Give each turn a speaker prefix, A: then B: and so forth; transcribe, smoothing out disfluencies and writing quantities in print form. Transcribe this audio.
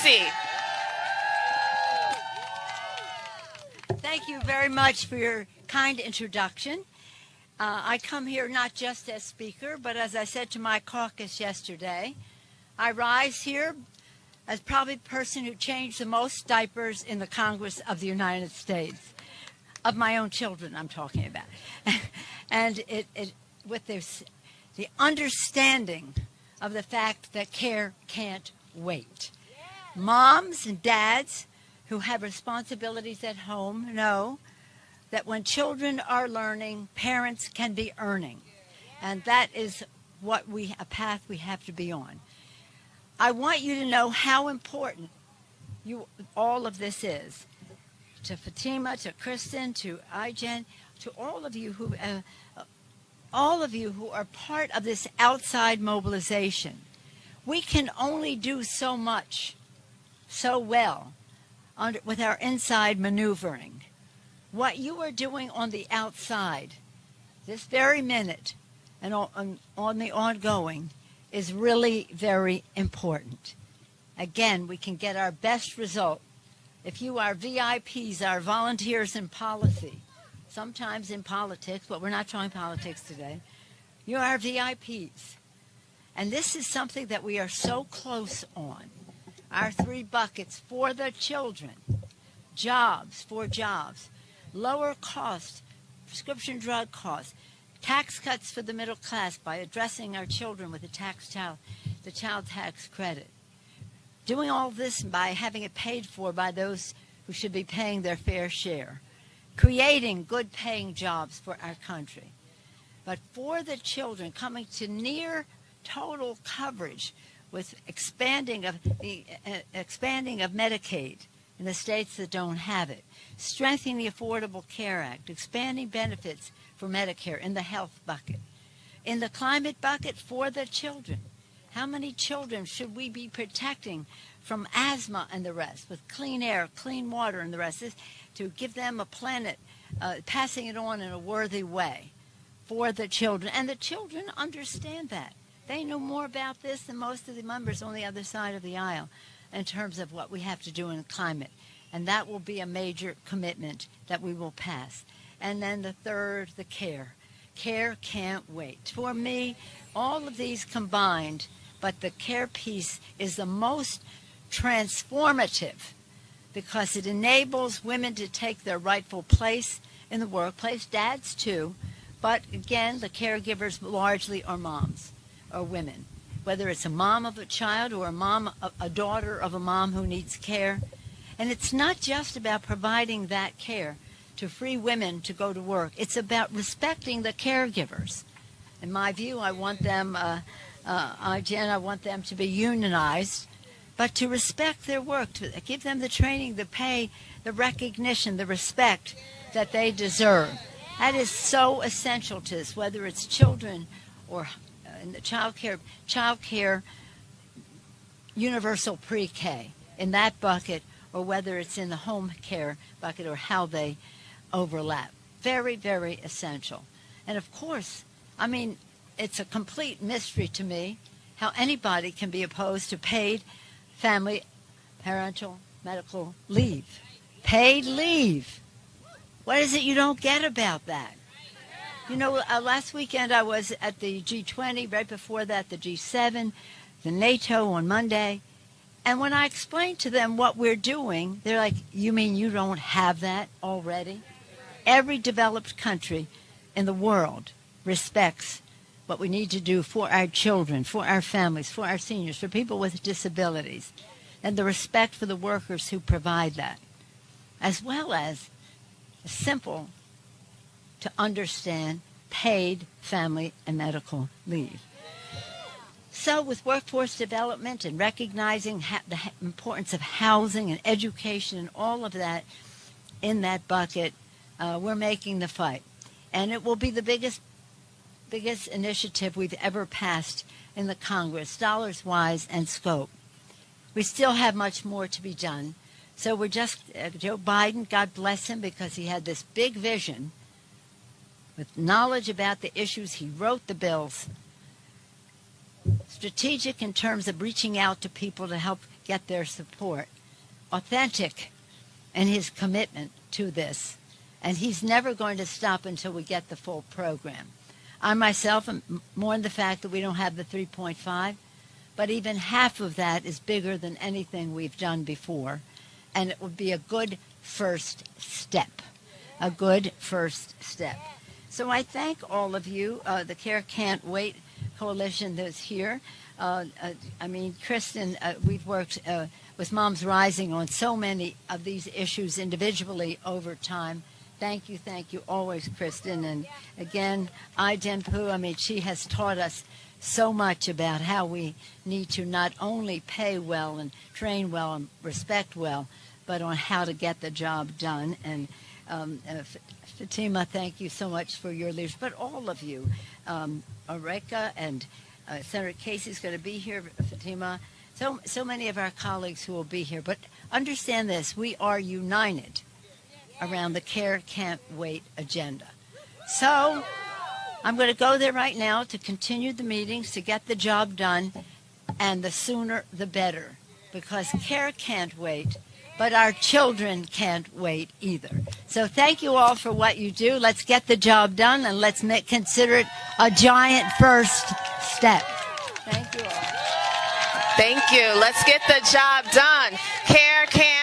A: Pelosi.
B: Thank you very much for your kind introduction. I come here not just as speaker, but as I said to my caucus yesterday, I rise here as probably the person who changed the most diapers in the Congress of the United States, of my own children I'm talking about. And with this, the understanding of the fact that care can't wait. Moms and dads who have responsibilities at home know that when children are learning, parents can be earning. And that is a path we have to be on. I want you to know how important all of this is. To Fatima, to Kristen, to Ijen, to all of you who are part of this outside mobilization. We can only do so much, so well, with our inside maneuvering. What you are doing on the outside, this very minute, and on the ongoing, is really very important. Again, we can get our best result if you are VIPs, our volunteers in policy, sometimes in politics, but we're not talking politics today. You are VIPs. And this is something that we are so close on. Our 3 buckets for the children, jobs for jobs, lower cost, prescription drug costs, tax cuts for the middle class by addressing our children with the child tax credit. Doing all this by having it paid for by those who should be paying their fair share. Creating good paying jobs for our country. But for the children, coming to near total coverage with expanding of Medicaid in the states that don't have it, strengthening the Affordable Care Act, expanding benefits for Medicare in the health bucket, in the climate bucket for the children. How many children should we be protecting from asthma and the rest, with clean air, clean water and the rest, to give them a planet, passing it on in a worthy way for the children. And the children understand that. They know more about this than most of the members on the other side of the aisle in terms of what we have to do in climate. And that will be a major commitment that we will pass. And then the third, the care. Care can't wait. For me, all of these combined, but the care piece is the most transformative because it enables women to take their rightful place in the workplace, dads too, but again, the caregivers largely are moms or women, whether it's a mom of a child or a daughter of a mom who needs care. And it's not just about providing that care to free women to go to work. It's about respecting the caregivers. In my view, I want them, Jen, I want them to be unionized, but to respect their work, to give them the training, the pay, the recognition, the respect that they deserve. That is so essential to this, whether it's children or in the child care, universal pre-K in that bucket, or whether it's in the home care bucket, or how they overlap. Very, very essential. And of course, I mean, it's a complete mystery to me how anybody can be opposed to paid family, parental, medical leave. Paid leave. What is it you don't get about that? You know, last weekend I was at the G20, right before that the G7, the NATO on Monday. And when I explained to them what we're doing, they're like, you mean you don't have that already? Every developed country in the world respects what we need to do for our children, for our families, for our seniors, for people with disabilities, and the respect for the workers who provide that, as well as simple to understand paid family and medical leave. So with workforce development and recognizing the importance of housing and education and all of that in that bucket, we're making the fight. And it will be the biggest initiative we've ever passed in the Congress, dollars-wise and scope. We still have much more to be done. So we're just, Joe Biden, God bless him, because he had this big vision with knowledge about the issues. He wrote the bills. Strategic in terms of reaching out to people to help get their support, authentic in his commitment to this. And he's never going to stop until we get the full program. I myself am mourn the fact that we don't have the 3.5, but even half of that is bigger than anything we've done before. And it would be a good first step. A good first step. So I thank all of you, the Care Can't Wait Coalition that's here. Kristen, we've worked with Moms Rising on so many of these issues individually over time. Thank you always, Kristen. And again, Ai-jen-poo, she has taught us so much about how we need to not only pay well and train well and respect well, but on how to get the job done. And Fatima, thank you so much for your leadership, but all of you. Aureka and Senator Casey's going to be here, Fatima. So many of our colleagues who will be here. But understand this, we are united around the Care Can't Wait agenda. So I'm going to go there right now to continue the meetings, to get the job done, and the sooner the better, because care can't wait, but our children can't wait either. So thank you all for what you do. Let's get the job done, and let's consider it a giant first step. Thank you all.
A: Thank you. Let's get the job done. Care can't